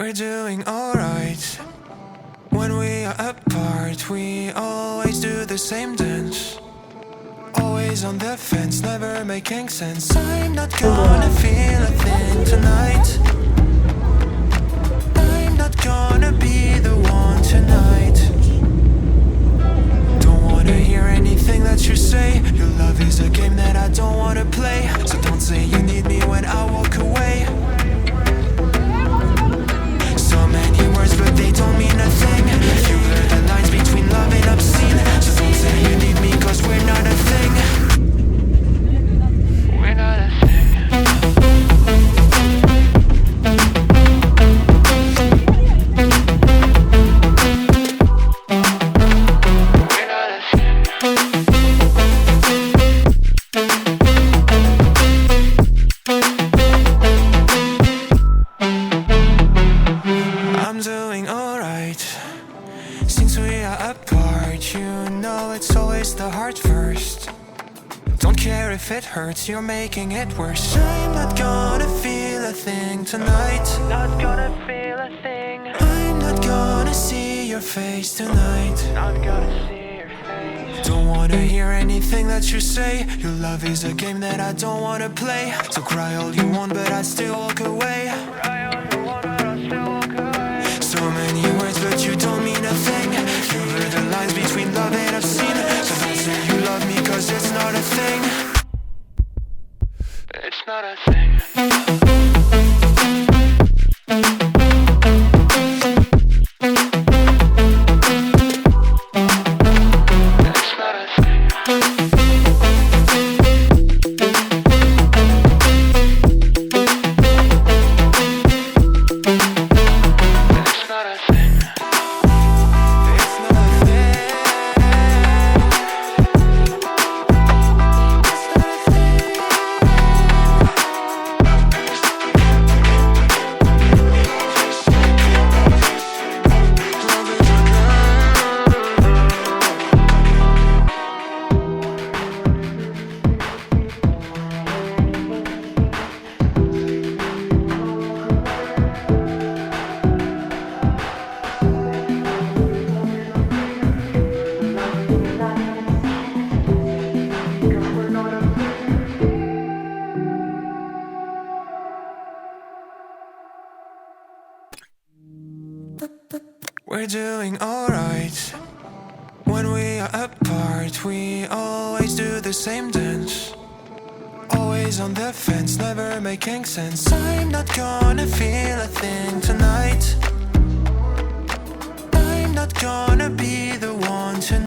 We're doing alright. When we are apart, we always do the same dance. Always on the fence, never making sense. I'm not gonna feel a thing tonight. I'm not gonna be the one tonight. Don't wanna hear anything that you say. Your love is a game that I don't wanna play. So don't say you need me when I walk away. So many words, but they don't mean a thing. You blur the lines between love and obscene. So don't say you need me, cause we're not a thing. We're not a thing. We're not a thing. I'm doing alright. Since we are apart, you know it's always the heart first. Don't care if it hurts, you're making it worse. I'm not gonna feel a thing tonight. Not gonna feel a thing. I'm not gonna see your face tonight. Not gonna see your face. Don't wanna hear anything that you say. Your love is a game that I don't wanna play. So cry all you want, but I still walk away. Cry all you want, but I still walk away. So many words, but you don't mean a thing. You blur the lines between love and obscene. So don't say you love me, cause it's not a thing. It's not a thing. It's not a thing. It's not a thing. It's not a thing. We're doing alright. When we are apart, we always do the same dance. Always on the fence, never making sense. I'm not gonna feel